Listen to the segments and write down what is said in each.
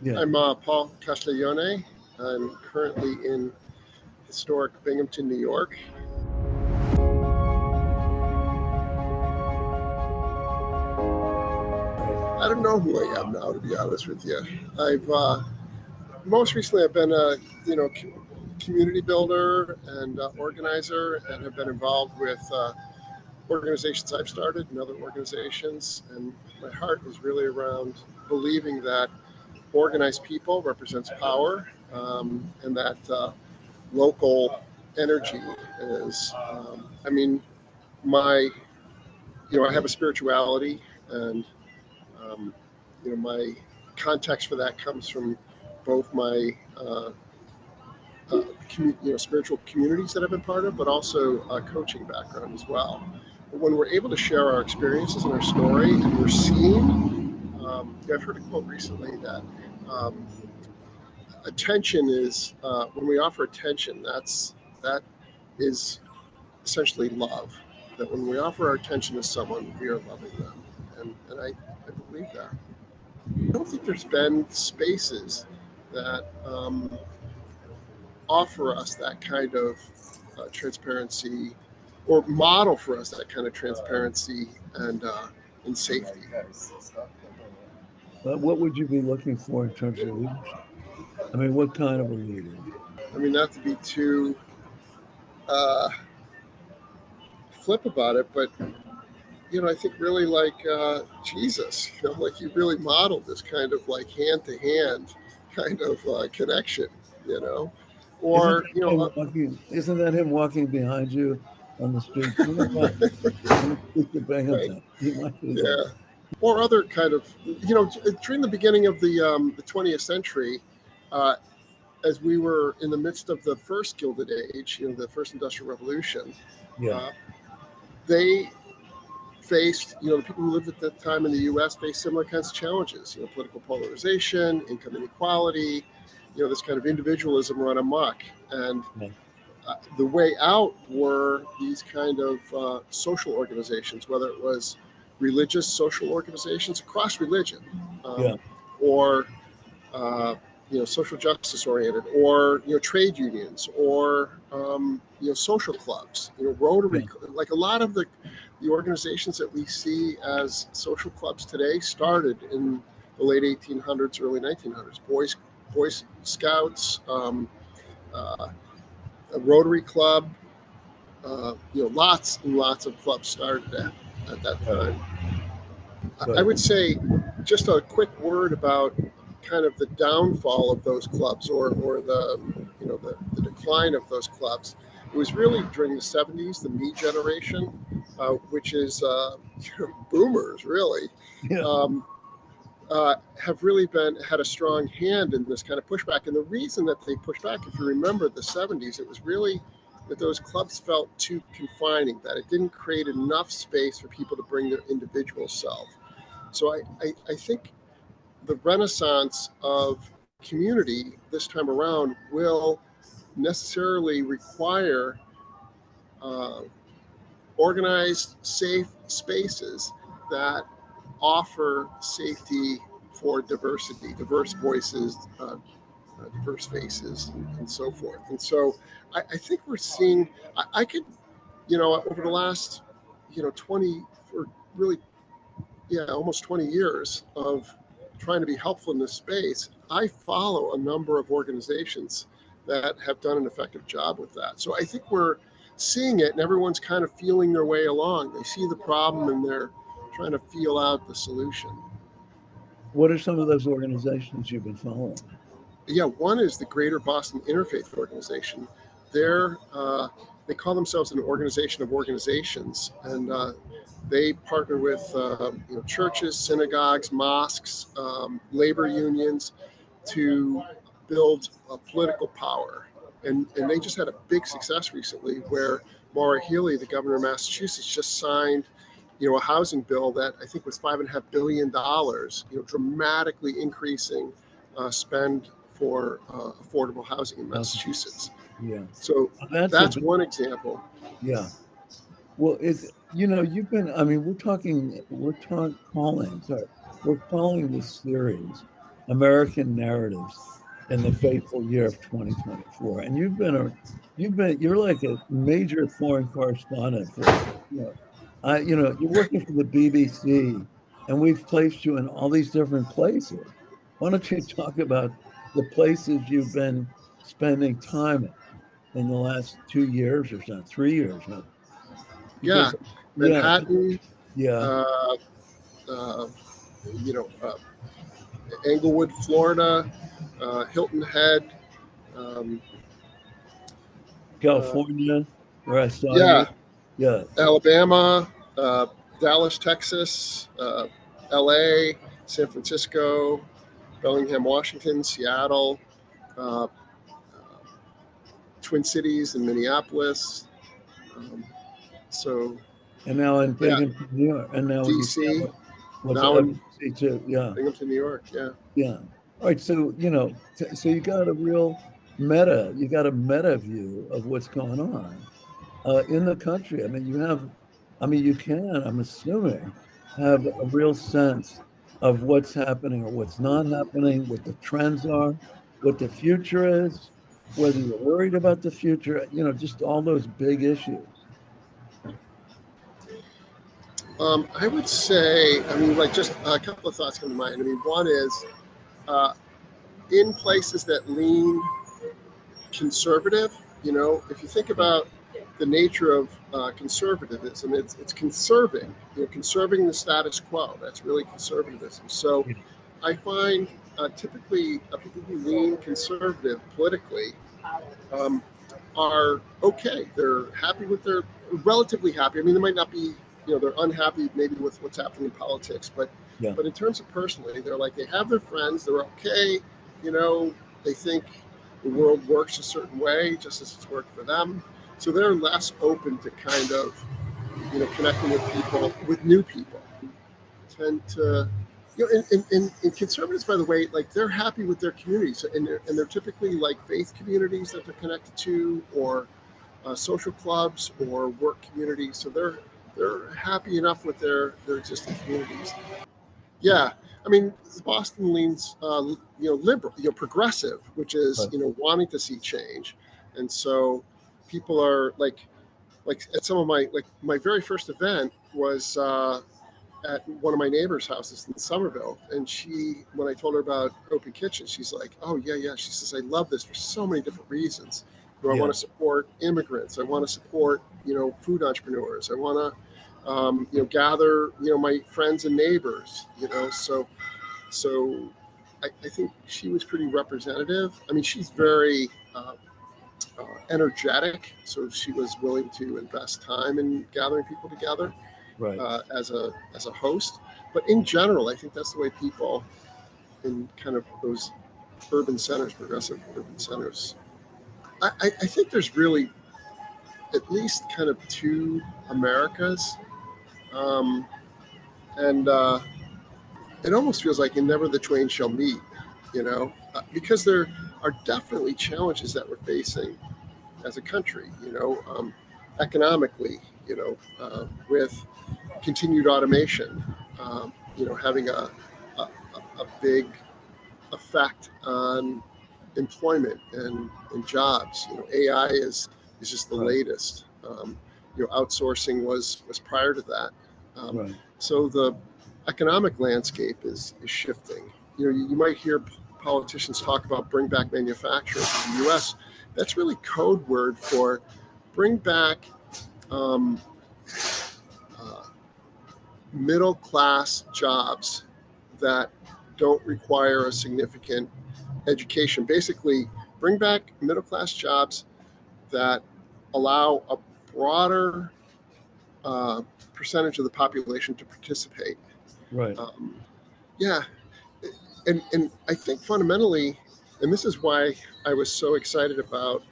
Yeah. I'm Paul Castiglione. I'm currently in historic Binghamton, New York. I don't know who I am now, to be honest with you. I've most recently I've been a community builder and organizer, and have been involved with organizations I've started and other organizations. And my heart is really around believing that organized people represents power, and that local energy is. My I have a spirituality, and um, my context for that comes from both my spiritual communities that I've been part of, but also a coaching background as well. But when we're able to share our experiences and our story, and we're seen, I've heard a quote recently that um, attention is when we offer attention, that is essentially love. That when we offer our attention to someone, we are loving them, and I believe that. I don't think there's been spaces that offer us that kind of transparency, or model for us that kind of transparency and safety. But what would you be looking for in terms of leadership? I mean, what kind of a leader? Not to be too uh, flip about it, but I think really like Jesus, like he really modeled this kind of like hand to hand kind of connection, you know, Isn't or that him walking? Isn't that him walking behind you on the street? You know what? I'm going to speak to right, Binghamton. He might be there. yeah, or other kind of during the beginning of the 20th century, uh, as we were in the midst of the first Gilded Age, the first Industrial Revolution, Yeah. uh, they faced, the people who lived at that time in the U.S. faced similar kinds of challenges, political polarization, income inequality, this kind of individualism run amok. And Yeah. the way out were these kind of social organizations, whether it was religious social organizations across religion, Yeah. or social justice oriented, or trade unions, or social clubs, Rotary, like a lot of the organizations that we see as social clubs today started in the late 1800s, early 1900s. Boy Scouts, a Rotary Club, lots and lots of clubs started at that time. I would say just a quick word about kind of the downfall of those clubs, or the decline of those clubs. It was really during the 70s, the me generation, which is boomers, really, Yeah. have really had a strong hand in this kind of pushback. And the reason that they pushed back, if you remember the 70s, it was really that those clubs felt too confining, that it didn't create enough space for people to bring their individual self. So I think the renaissance of community this time around will necessarily require uh, organized, safe spaces that offer safety for diversity, diverse voices, diverse faces, and so forth. And so I think we're seeing, I could, over the last, 20, or really, almost 20 years of trying to be helpful in this space, I follow a number of organizations that have done an effective job with that. So I think we're seeing it, and everyone's kind of feeling their way along. They see the problem, and they're trying to feel out the solution. What are some of those organizations you've been following? Yeah, one is the Greater Boston Interfaith Organization. They call themselves an organization of organizations, and they partner with churches, synagogues, mosques, labor unions to build political power. And they just had a big success recently, where Maura Healey, the governor of Massachusetts, just signed a housing bill that I think was $5.5 billion, dramatically increasing spend for affordable housing in Massachusetts. Yeah. So that's one example. Yeah. Well, you've been, I mean, we're calling this series American narratives in the fateful year of 2024. And you're like a major foreign correspondent for, you're working for the BBC, and we've placed you in all these different places. Why don't you talk about the places you've been spending time in the last 2 years or so, 3 years maybe? Yeah, Because, yeah, Manhattan, yeah, uh, uh, you know, Englewood, Florida, Hilton Head. Um, uh, California, where I saw yeah, you. Yeah, Alabama, Dallas, Texas, LA, San Francisco, Bellingham, Washington, Seattle, uh, Twin Cities, and Minneapolis. Um, so, and now in yeah, Binghamton, New York, and now you DC, what's now in FTC too? Yeah, Binghamton, New York. Yeah. yeah. All right, so so you got a real you got a meta view of what's going on in the country. I mean, you can, I'm assuming, have a real sense of what's happening or what's not happening, what the trends are, what the future is, whether you're worried about the future, just all those big issues. I would say, I mean, like just a couple of thoughts come to mind. I mean, one is uh, in places that lean conservative, if you think about the nature of conservatism, it's conserving, conserving the status quo. That's really conservatism. So I find typically people who lean conservative politically um, are okay. They're happy with their, relatively happy. I mean, they might not be, they're unhappy maybe with what's happening in politics, but Yeah, in terms of personally, they're like, they have their friends, they're okay. They think the world works a certain way, just as it's worked for them. So they're less open to kind of, connecting with people, with new people. Tend to, and conservatives, by the way, like they're happy with their communities, and they're typically like faith communities that they're connected to, or social clubs or work communities. So they're happy enough with their existing communities. Yeah, I mean, Boston leans, liberal, progressive, which is, right. wanting to see change, and so people are like at some of my very first event was at one of my neighbor's houses in Somerville, and when I told her about Open Kitchen, she's like, "Oh yeah, yeah." She says, "I love this for so many different reasons. I Yeah, want to support immigrants. I want to support food entrepreneurs. I want to gather my friends and neighbors. So I think she was pretty representative. I mean, she's very energetic, so she was willing to invest time in gathering people together right. as a host. But in general, I think that's the way people in kind of those urban centers, progressive urban centers. I think there's really at least kind of two Americas, um, and it almost feels like in never the twain shall meet, because there are definitely challenges that we're facing as a country, economically, with continued automation, having a big effect on employment and jobs. AI is just the Right, latest. Outsourcing was prior to that. Um, right. so the economic landscape is shifting. You might hear politicians talk about bring back manufacturing in the U.S. That's really code word for bring back um, uh, middle class jobs that don't require a significant education. Basically, bring back middle class jobs that allow a broader uh, percentage of the population to participate. Right. Um, yeah, and I think fundamentally, and this is why I was so excited about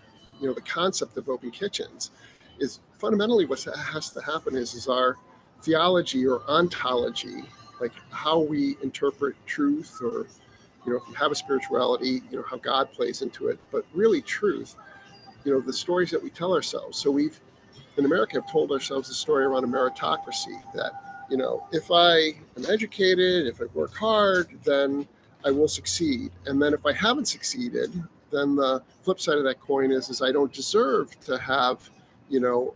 the concept of open kitchens, is fundamentally what has to happen is our theology or ontology, like how we interpret truth, or if you have a spirituality, how God plays into it, but really truth, the stories that we tell ourselves. So we've in America have told ourselves a story around a meritocracy that if I am educated, if I work hard, then I will succeed. And then if I haven't succeeded, then the flip side of that coin is I don't deserve to have, you know,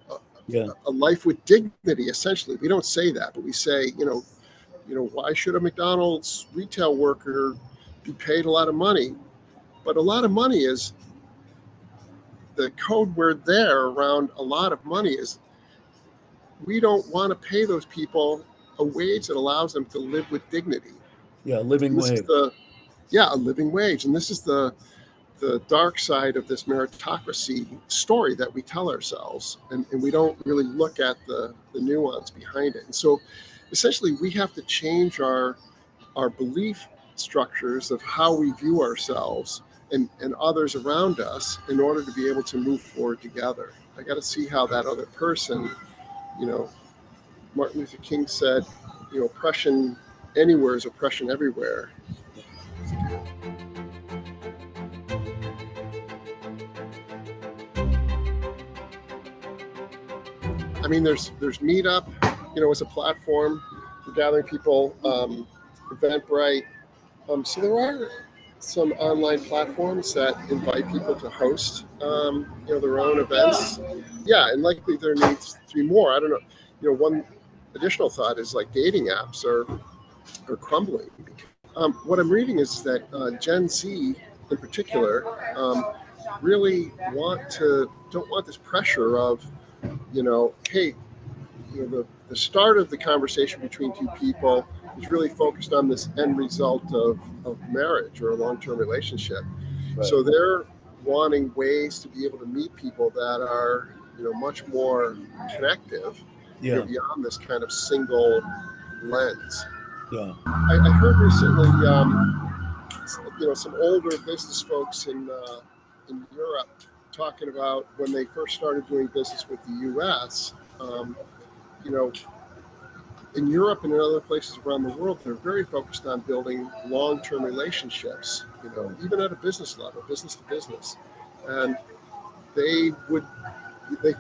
a life with dignity. Essentially, we don't say that, but we say, why should a McDonald's retail worker be paid a lot of money? But a lot of money is the code word there around a lot of money is we don't want to pay those people a wage that allows them to live with dignity. Yeah, living wage. A living wage. And this is the dark side of this meritocracy story that we tell ourselves. And we don't really look at the nuance behind it. And so essentially we have to change our belief structures of how we view ourselves and others around us in order to be able to move forward together. I got to see how that other person, Martin Luther King said, oppression anywhere is oppression everywhere. I mean, there's Meetup, as a platform for gathering people, Eventbrite. So there are some online platforms that invite people to host, their own events. Yeah, and likely there needs to be more. I don't know. One additional thought is like dating apps are crumbling. What I'm reading is that Gen Z, in particular, really don't want this pressure of, hey, the start of the conversation between two people is really focused on this end result of marriage or a long-term relationship. Right. So they're wanting ways to be able to meet people that are, much more connective, beyond this kind of single lens. Yeah. I heard recently, some older business folks in Europe talking about when they first started doing business with the U.S., in Europe and in other places around the world, they're very focused on building long-term relationships, even at a business level, business to business. And they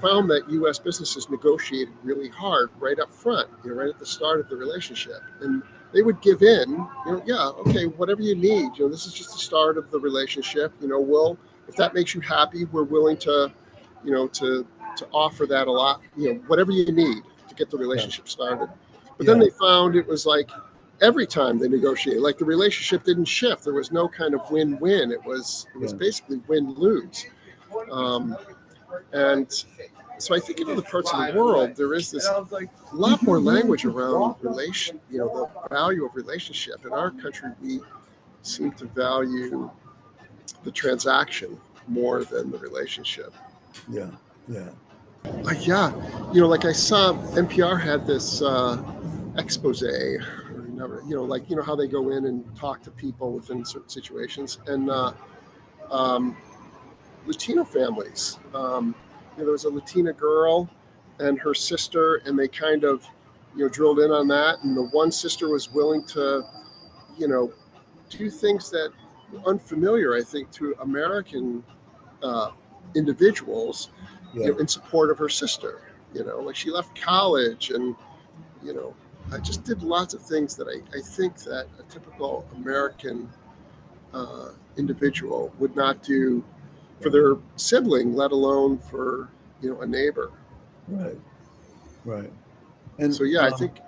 found that U.S. businesses negotiated really hard right up front, right at the start of the relationship. And they would give in, okay, whatever you need, this is just the start of the relationship. If that makes you happy, we're willing to, to offer that a lot, whatever you need to get the relationship started. But then they found it was like every time they negotiated, like the relationship didn't shift. There was no kind of win-win. It was basically win-lose. And so I think in other parts of the world, there is this lot more language around the value of relationship. In our country, we seem to value the transaction more than the relationship. Yeah. Like I saw NPR had this expose, how they go in and talk to people within certain situations, and Latino families. There was a Latina girl and her sister, and they kind of, drilled in on that. And the one sister was willing to, do things that were unfamiliar, I think, to American individuals, in support of her sister. Like she left college, and I just did lots of things that I think that a typical American individual would not do for their sibling, let alone for a neighbor. Right. And so I think,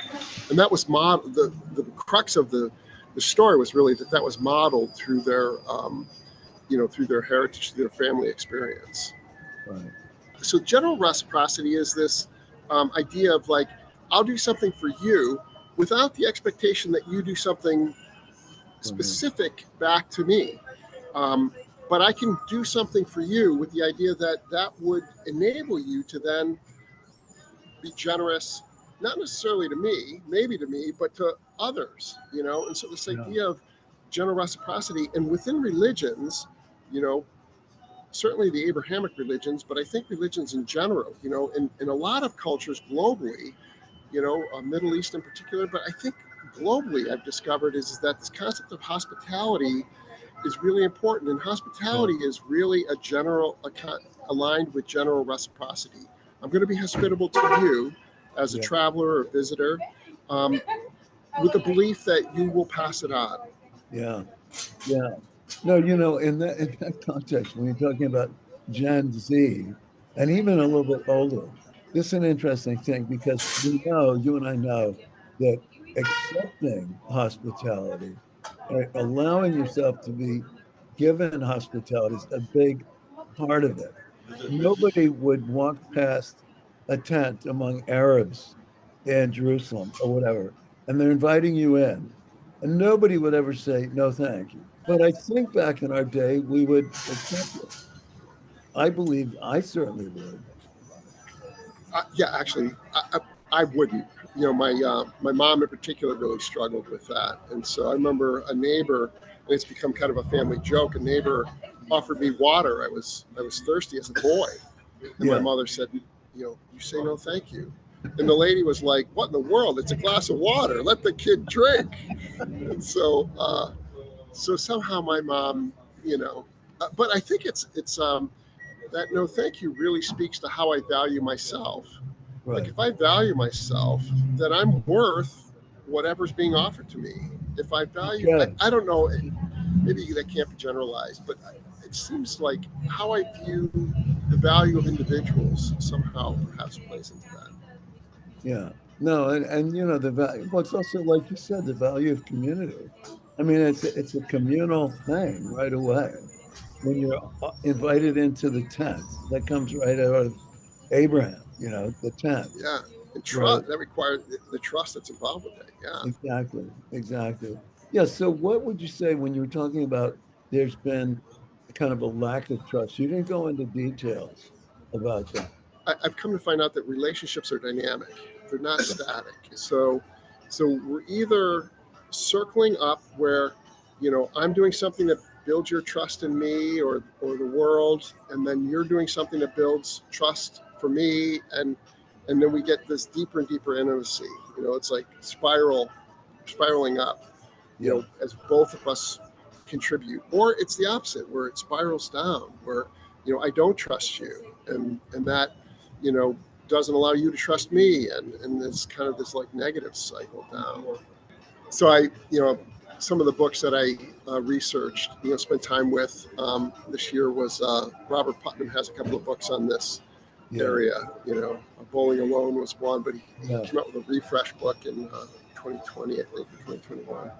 and that was the crux of the story was really that was modeled through their through their heritage, through their family experience. Right. So general reciprocity is this idea of like, I'll do something for you without the expectation that you do something specific back to me. But I can do something for you with the idea that would enable you to then be generous, not necessarily to me, maybe to me, but to others, And so this idea of general reciprocity, and within religions, certainly the Abrahamic religions, but I think religions in general, in a lot of cultures globally, Middle East in particular, but I think globally I've discovered is that this concept of hospitality is really important, and hospitality is really aligned with general reciprocity. I'm going to be hospitable to you as a traveler or visitor, with the belief that you will pass it on. Yeah. Yeah. No, in that context, when you're talking about Gen Z and even a little bit older, this is an interesting thing because you and I know that accepting hospitality, allowing yourself to be given hospitality is a big part of it. Nobody would walk past a tent among Arabs in Jerusalem or whatever, and they're inviting you in, and nobody would ever say, no, thank you. But I think back in our day, we would accept it. I believe I certainly would. Yeah, actually, I wouldn't. You know, my mom in particular really struggled with that, and so I remember a neighbor, and it's become kind of a family joke. A neighbor offered me water. I was thirsty as a boy, and my Yeah, mother said, you say no, thank you. And the lady was like, "What in the world? It's a glass of water. Let the kid drink." And so somehow my mom, but I think it's that no thank you really speaks to how I value myself. Like right. if I value myself, then I'm worth whatever's being offered to me. If I value, Okay. I don't know, maybe that can't be generalized, but it seems like how I view the value of individuals somehow perhaps plays into that. Yeah. No, and the value, well, it's also like you said, the value of community. I mean, it's a communal thing right away. When you're invited into the tent, that comes right out of Abraham, the tent, Yeah, and right? trust that requires the trust that's involved with it. Yeah. Exactly, exactly. Yeah, so what would you say when you were talking about there's been kind of a lack of trust? You didn't go into details about that. I've come to find out that relationships are dynamic; they're not static. So we're either circling up where, I'm doing something that builds your trust in me or the world, and then you're doing something that builds trust for me, and then we get this deeper and deeper intimacy. It's like spiraling up. Yeah, As both of us contribute, or it's the opposite, where it spirals down, where I don't trust you, and that you know doesn't allow you to trust me, and it's kind of this like negative cycle down. So some of the books that I researched, spent time with this year was Robert Putnam has a couple of books on this yeah, area. Bowling Alone was one, but he yeah. came out with a refresh book in 2020, I think, or 2021.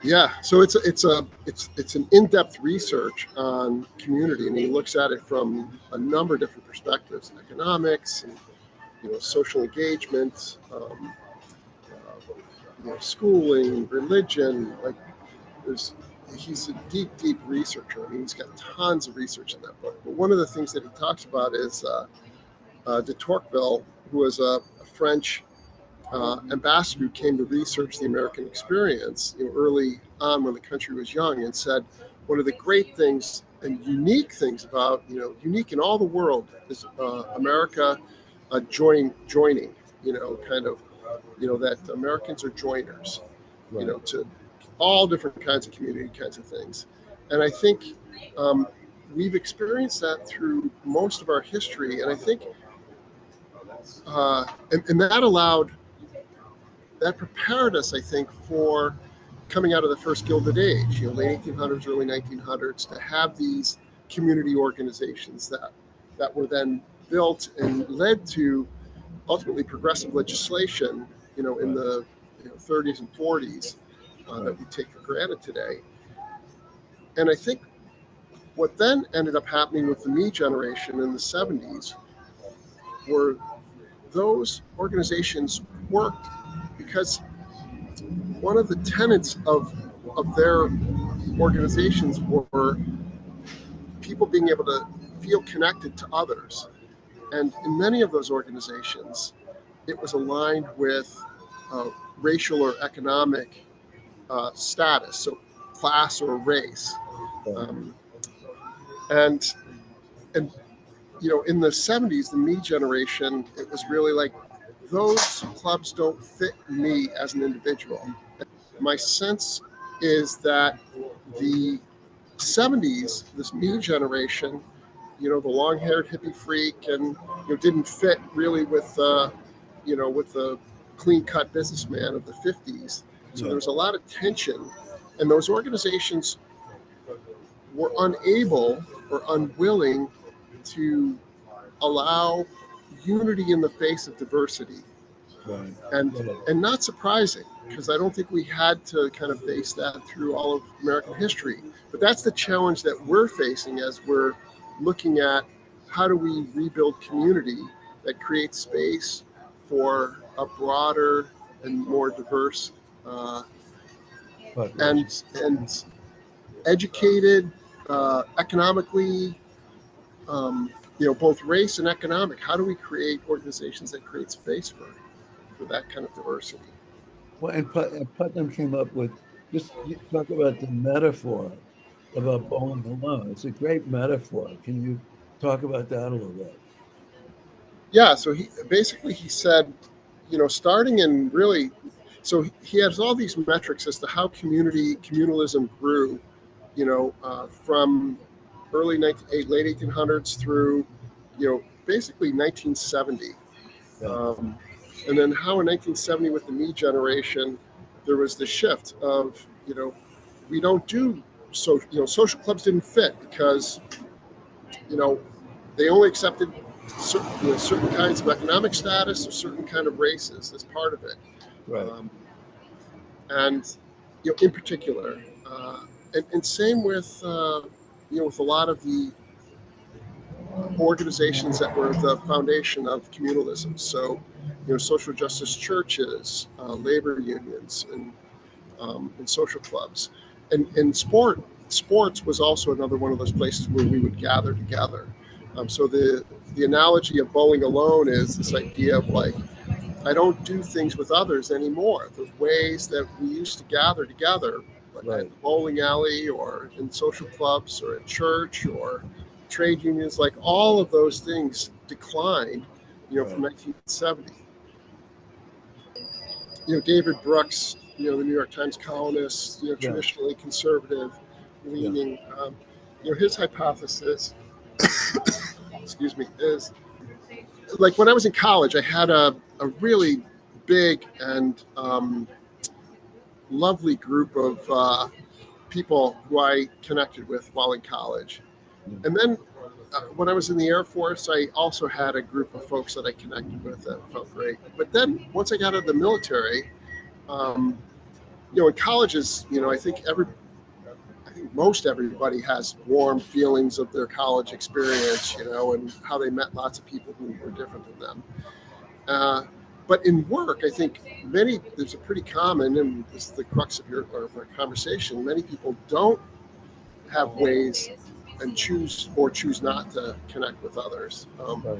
Yeah, so it's an in-depth research on community, and he looks at it from a number of different perspectives: economics, and social engagement, schooling, religion. Like, there's he's a deep researcher. I mean, he's got tons of research in that book. But one of the things that he talks about is de Tocqueville, who was a French ambassador who came to research the American experience early on when the country was young, and said one of the great things and unique things about unique in all the world is America joining, kind of that Americans are joiners, Right. to all different kinds of community kinds of things, and I think um, we've experienced that through most of our history, and I think and that prepared us, I think, for coming out of the first Gilded Age, late 1800s, early 1900s, to have these community organizations that were then built and led to ultimately progressive legislation, in Right. the 30s and 40s that we take for granted today. And I think what then ended up happening with the me generation in the 70s were those organizations worked because one of the tenets of their organizations were people being able to feel connected to others. And in many of those organizations, it was aligned with racial or economic status, so class or race. Right. Um, and and in the 70s, the me generation, it was really like those clubs don't fit me as an individual. My sense is that the 70s, this me generation, the long-haired hippie freak, and didn't fit really with the clean-cut businessman of the 50s. So there Yeah. was a lot of tension And those organizations were unable or unwilling to allow unity in the face of diversity. Right. And Yeah. and not surprising, because I don't think we had to kind of face that through all of American history. But that's the challenge that we're facing as we're looking at how do we rebuild community that creates space for a broader and more diverse Population. and educated, economically, both race and economic. How do we create organizations that create space for that kind of diversity? Well, and Putnam came up with just you talk about the metaphor about bowling alone. It's a great metaphor. Can you talk about that a little bit? Yeah, so he said, starting in really, so he has all these metrics as to how communalism grew, from late 1800s through, basically 1970. Yeah. Um, and then how in 1970 with the me generation, there was the shift of, we don't do, so, social clubs didn't fit because, you know, they only accepted certain kinds of economic status or certain kind of races as part of it. Right. And in particular, and same with with a lot of the organizations that were the foundation of communalism. So, social justice churches, labor unions, and social clubs, and sports was also another one of those places where we would gather together. So the analogy of bowling alone is this idea of like, I don't do things with others anymore. The ways that we used to gather together, like Right. at the bowling alley or in social clubs or at church or trade unions, like all of those things declined, from Right. 1970. David Brooks, the New York Times columnist, Yeah. traditionally conservative Yeah. leaning, his hypothesis, excuse me, is like when I was in college, I had a really big and lovely group of people who I connected with while in college. Yeah. And then when I was in the Air Force, I also had a group of folks that I connected with that felt great. But then once I got out of the military, in colleges, I think most everybody has warm feelings of their college experience, and how they met lots of people who were different than them. Uh, but in work, I think there's a pretty common, and this is the crux of of our conversation, many people don't have ways and choose not to connect with others. Right.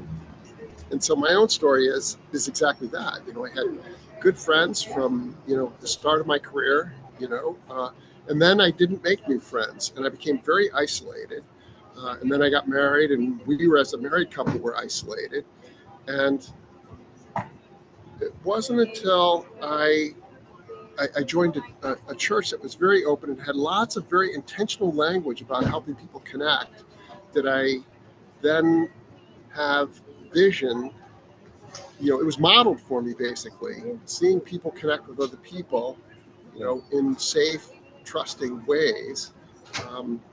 And so my own story is exactly that. I had good friends from the start of my career. And then I didn't make new friends, and I became very isolated. And then I got married, and we were, as a married couple, were isolated. And it wasn't until I joined a church that was very open and had lots of very intentional language about helping people connect that I then have vision. It was modeled for me, basically, seeing people connect with other people, in safe, trusting ways.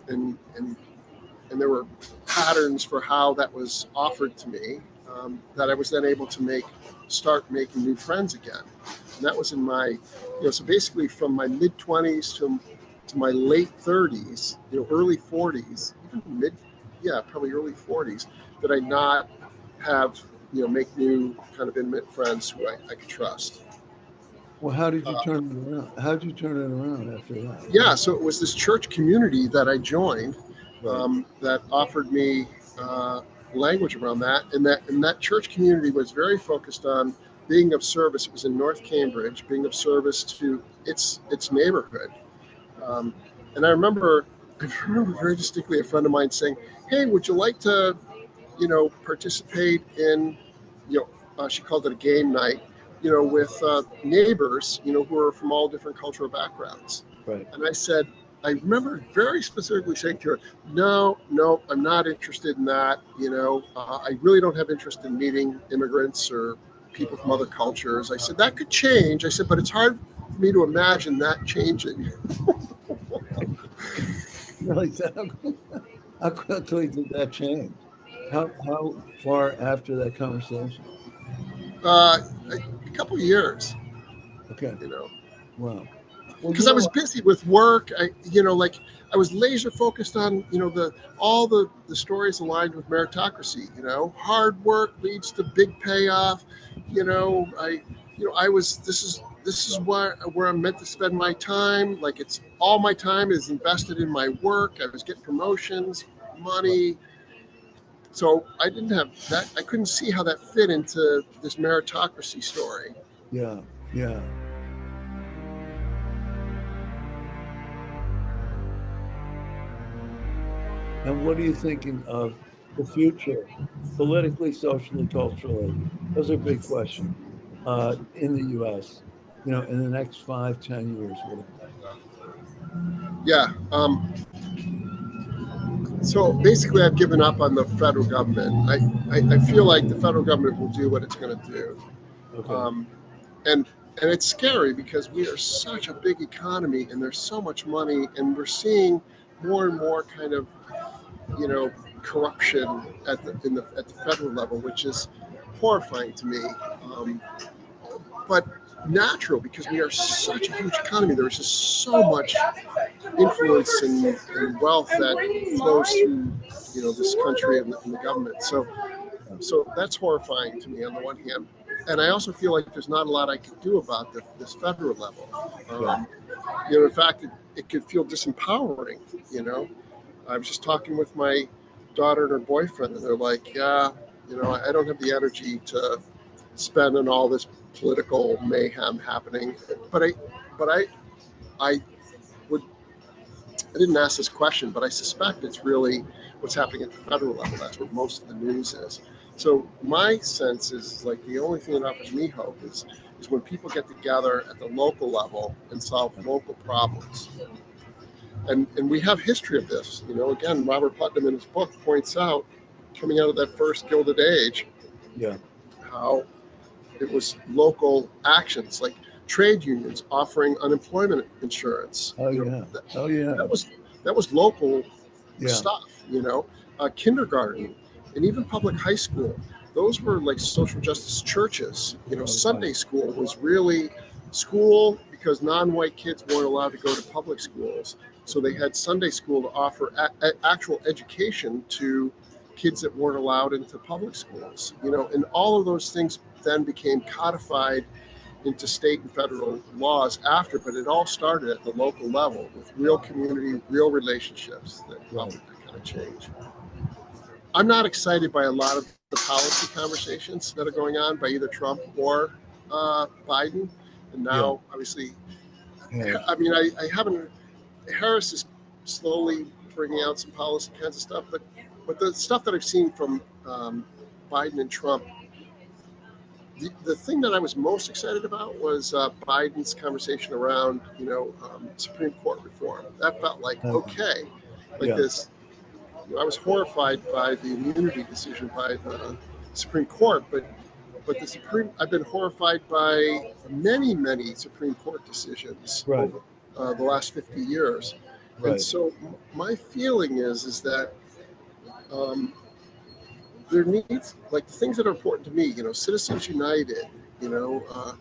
And there were patterns for how that was offered to me, that I was then able to start making new friends again. And that was in my, so basically from my mid 20s to my late 30s, early 40s, even probably early 40s, that I not have, make new kind of intimate friends who I could trust. Well, how did you turn it around? How did you turn it around after that? Yeah, so it was this church community that I joined, Right. that offered me language around that, and that church community was very focused on being of service. It was in North Cambridge, being of service to its neighborhood. Um, and I remember very distinctly a friend of mine saying, "Hey, would you like to, participate in, she called it a game night, with neighbors, who are from all different cultural backgrounds." Right. And I said, I remember very specifically saying to her, no, I'm not interested in that. I really don't have interest in meeting immigrants or people from other cultures. I said, that could change. I said, but it's hard for me to imagine that changing. Really, how quickly did that change? How far after that conversation? A couple of years, Okay, you know, wow. Well, because I was busy with work. Like I was laser focused on, the all the stories aligned with meritocracy. Hard work leads to big payoff. I was. This is where I'm meant to spend my time. Like it's all my time is invested in my work. I was getting promotions, money. So I didn't have that. I couldn't see how that fit into this meritocracy story. yeah, yeah. And what are you thinking of the future, politically, socially, culturally? Those are big questions in the U.S. In the next 5, 10 years, whatever. Yeah. So basically, I've given up on the federal government. I feel like the federal government will do what it's going to do. Okay. Um, and and it's scary because we are such a big economy and there's so much money and we're seeing more and more kind of you know corruption at the federal level, which is horrifying to me. Um, but natural because we are such a huge economy. There's just so much influence and wealth that flows through this country and the government. So that's horrifying to me on the one hand, and I also feel like there's not a lot I can do about this federal level. Yeah. In fact, it could feel disempowering. You know, I was just talking with my daughter and her boyfriend, and they're like, "Yeah, I don't have the energy to spend on all this political mayhem happening." But I would I didn't ask this question, but I suspect it's really what's happening at the federal level. That's what most of the news is. So my sense is like the only thing that offers me hope is when people get together at the local level and solve local problems. And we have history of this. Again, Robert Putnam in his book points out, coming out of that first Gilded Age, Yeah. how it was local actions like trade unions offering unemployment insurance. Oh yeah. Oh yeah. That was that was local Yeah. stuff. Kindergarten and even public high school. Those were like social justice churches. Oh, Sunday school was really school because non-white kids weren't allowed to go to public schools. So they had Sunday school to offer actual education to kids that weren't allowed into public schools. And all of those things then became codified into state and federal laws after, but it all started at the local level with real community, real relationships that helped that kind of change. I'm not excited by a lot of the policy conversations that are going on by either Trump or Biden. And Yeah. now, obviously, Yeah. I mean, I haven't. Harris is slowly bringing out some policy kinds of stuff, but the stuff that I've seen from Biden and Trump, the thing that I was most excited about was Biden's conversation around, Supreme Court reform. That felt like okay, like Yeah. this. I was horrified by the immunity decision by the Supreme Court, but I've been horrified by many Supreme Court decisions Right. over the last 50 years, and Right. so my feeling is that. There needs like the things that are important to me, Citizens United, you know, uh,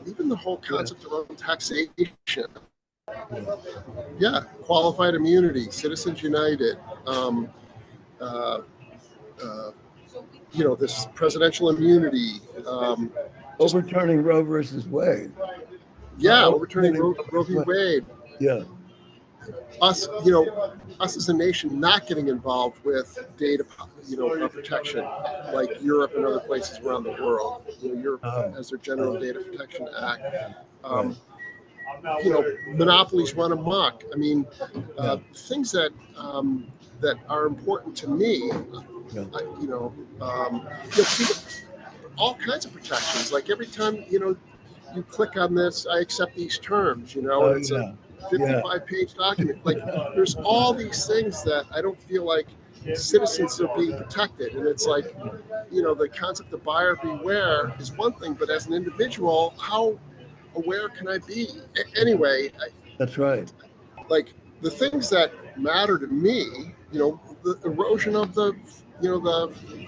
even the whole Yeah. concept around taxation. Yeah. Yeah, qualified immunity, Citizens United, um, uh, uh, this presidential immunity. Just Overturning Roe versus Wade. yeah, overturning Overturning Roe Roe versus v. Wade. Wade. Yeah. Us as a nation not getting involved with data, protection, like Europe and other places around the world. Europe Oh. has their General Data Protection Act. Right. Um, Monopolies run amok. I mean, Yeah. things that are important to me. Yeah. People, all kinds of protections. Like every time you click on this, I accept these terms. Oh And it's a yeah. Yeah. 55-page document. Like there's all these things that I don't feel like citizens are being protected. And it's like, the concept of buyer beware is one thing, but as an individual, how aware can I be? Anyway, That's right. like the things that matter to me, the erosion of the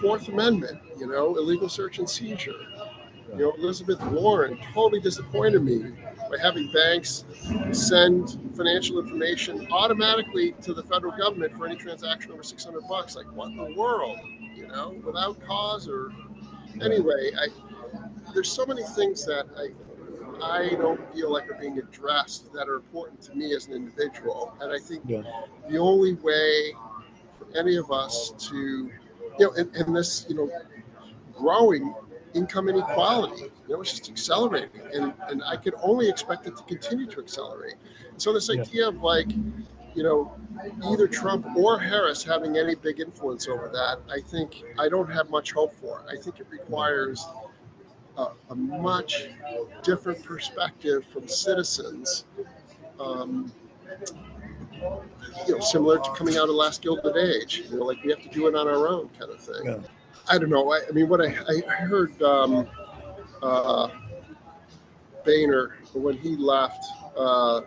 Fourth Amendment, illegal search and seizure. Elizabeth Warren totally disappointed me by having banks send financial information automatically to the federal government for any transaction over $600. Like, what in the world? Without cause or anyway. There's so many things that I don't feel like are being addressed that are important to me as an individual, and I think the only way for any of us to, in this, growing income inequality, it's just accelerating, and I could only expect it to continue to accelerate. And so this idea of like, either Trump or Harris having any big influence over that, I think I don't have much hope for. I think it requires a much different perspective from citizens, similar to coming out of the last Gilded Age, like we have to do it on our own kind of thing. Yeah. I don't know. I mean, what I heard Boehner, when he left, the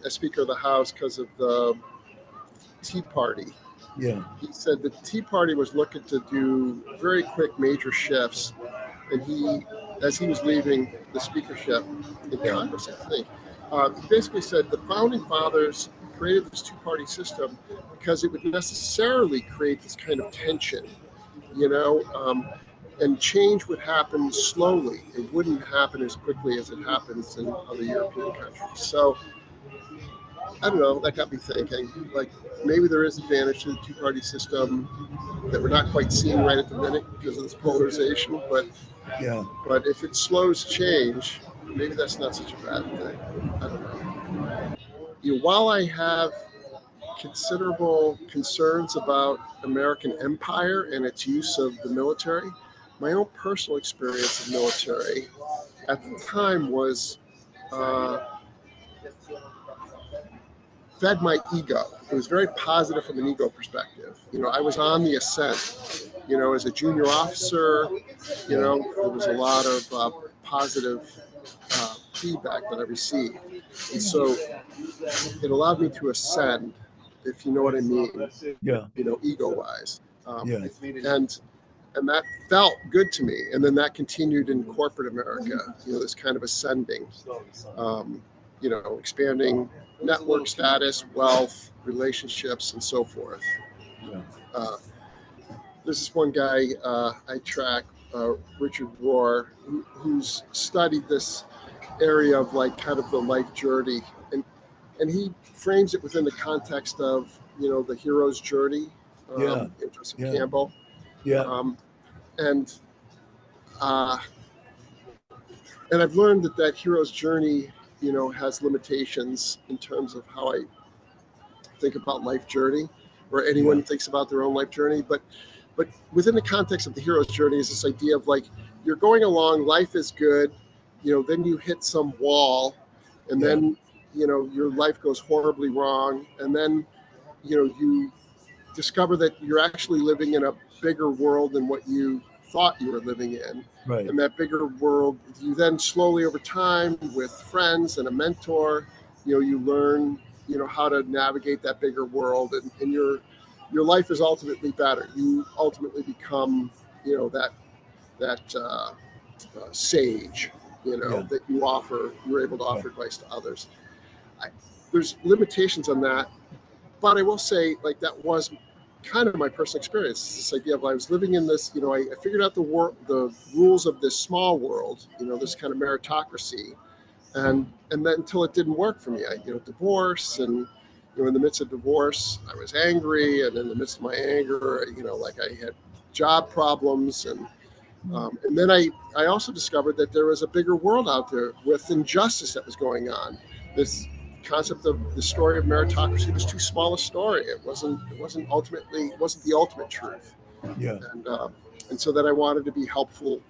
Speaker of the House, because of the Tea Party. Yeah. He said the Tea Party was looking to do very quick major shifts, and as he was leaving the speakership in Congress, I think, he basically said the founding fathers created this two-party system because it would necessarily create this kind of tension, and change would happen slowly. It wouldn't happen as quickly as it happens in other European countries. So I don't know, that got me thinking, like, maybe there is advantage to the two-party system that we're not quite seeing right at the minute because of this polarization, but if it slows change, maybe that's not such a bad thing. I don't know. While I have considerable concerns about American empire and its use of the military, my own personal experience of military at the time was fed my ego. It was very positive from an ego perspective. I was on the ascent. As a junior officer, there was a lot of positive feedback that I received. And so it allowed me to ascend, if you know what I mean, ego-wise. And that felt good to me. And then that continued in corporate America, this kind of ascending, expanding network status, wealth, relationships, and so forth. There's this one guy I track, Richard Rohr, who's studied this area of like kind of the life journey, and he frames it within the context of the hero's journey, Joseph Campbell, and I've learned that hero's journey has limitations in terms of how I think about life journey, or anyone thinks about their own life journey, but within the context of the hero's journey is this idea of like, you're going along, life is good, then you hit some wall, and then your life goes horribly wrong, and then you discover that you're actually living in a bigger world than what you thought you were living in. Right. And that bigger world, you then slowly over time with friends and a mentor, you learn how to navigate that bigger world, and your life is ultimately better. You ultimately become that sage, that you're able to offer advice to others. There's limitations on that, but I will say, like, that was kind of my personal experience. This idea of I was living in this, I figured out the rules of this small world, this kind of meritocracy, and then until it didn't work for me. I divorce, and in the midst of divorce, I was angry, and in the midst of my anger, like I had job problems, and then I also discovered that there was a bigger world out there with injustice that was going on. This concept of the story of meritocracy was too small a story. It wasn't the ultimate truth. And so that I wanted to be helpful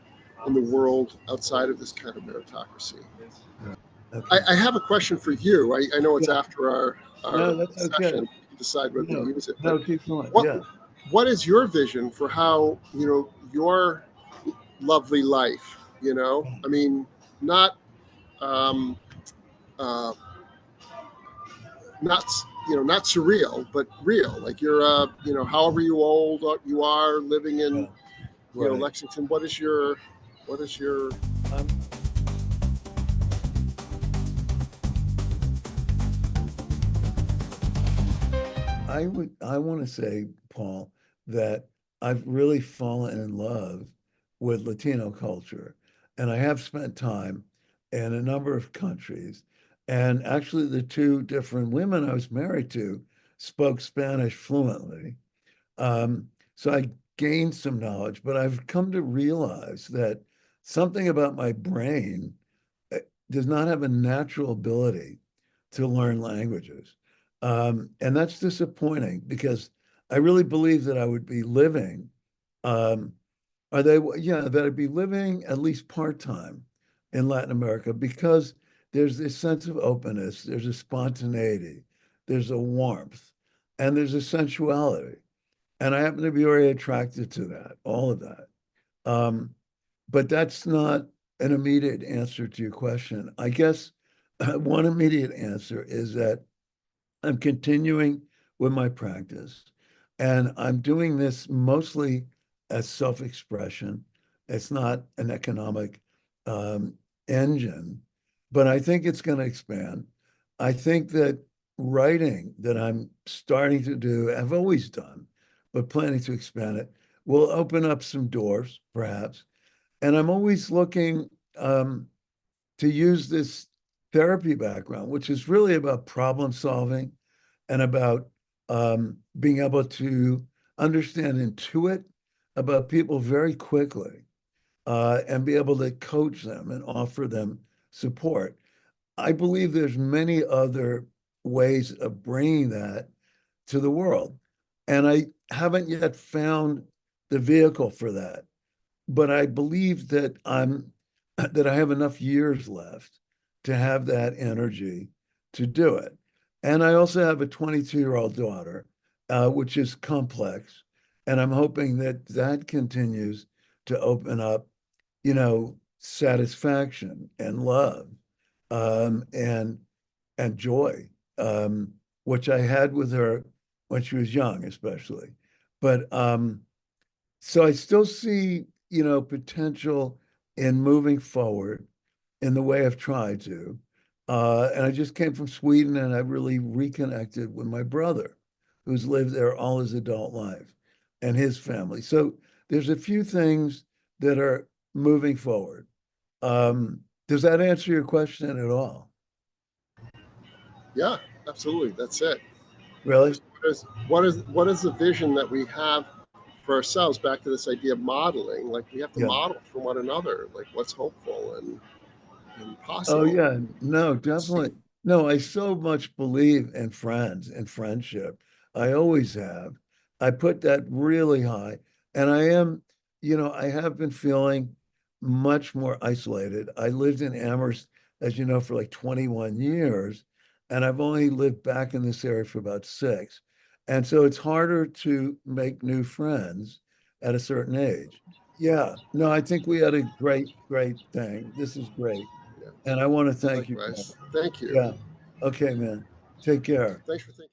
in the world outside of this kind of meritocracy. Okay. I have a question for you. I know it's after our session. Okay. You decide whether to use it. No, keep going. What is your vision for how your lovely life? I mean, not not not surreal, but real. Like you're however you are living in Yeah, right. Lexington. What is your I'm, I want to say, Paul, that I've really fallen in love with Latino culture, and I have spent time in a number of countries. And actually, the two different women I was married to spoke Spanish fluently. So I gained some knowledge, but I've come to realize that something about my brain uh, does not have a natural ability to learn languages. And that's disappointing because I really believe that I would be living, um, yeah, that I'd be living at least part-time in Latin America because there's this sense of openness, there's a spontaneity, there's a warmth, and there's a sensuality. And I happen to be very attracted to that, all of that. Um, but that's not an immediate answer to your question. I guess one immediate answer is that I'm continuing with my practice, and I'm doing this mostly as self-expression. It's not an economic um, engine, but I think it's going to expand. I think that writing that I'm starting to do, I've always done, but planning to expand it, will open up some doors, perhaps. And I'm always looking to use this therapy background, which is really about problem solving and about being able to understand, intuit about people very quickly and be able to coach them and offer them support. I believe there's many other ways of bringing that to the world. And I haven't yet found the vehicle for that, but I believe that I have enough years left to have that energy to do it. And I also have a 22-year-old daughter, which is complex, and I'm hoping that that continues to open up, satisfaction and love, and joy, which I had with her when she was young, especially. But so I still see, potential in moving forward in the way I've tried to. And I just came from Sweden and I really reconnected with my brother, who's lived there all his adult life and his family. So there's a few things that are moving forward. Does that answer your question at all? Yeah, absolutely. That's it. Really? Just what is the vision that we have for ourselves? Back to this idea of modeling. Like we have to Yeah. model for one another. Like what's hopeful and Oh possible. yeah, no, definitely. No, I so much believe in friends and friendship. I always have. I put that really high. And I am, I have been feeling much more isolated. I lived in Amherst, as you know, for like 21 years, and I've only lived back in this area for about 6. And so it's harder to make new friends at a certain age. Yeah, no, I think we had a great, great thing. This is great. Yeah. And I want to thank you, Likewise. Paul. Thank you. Yeah. Okay, man. Take care. Thanks for thinking.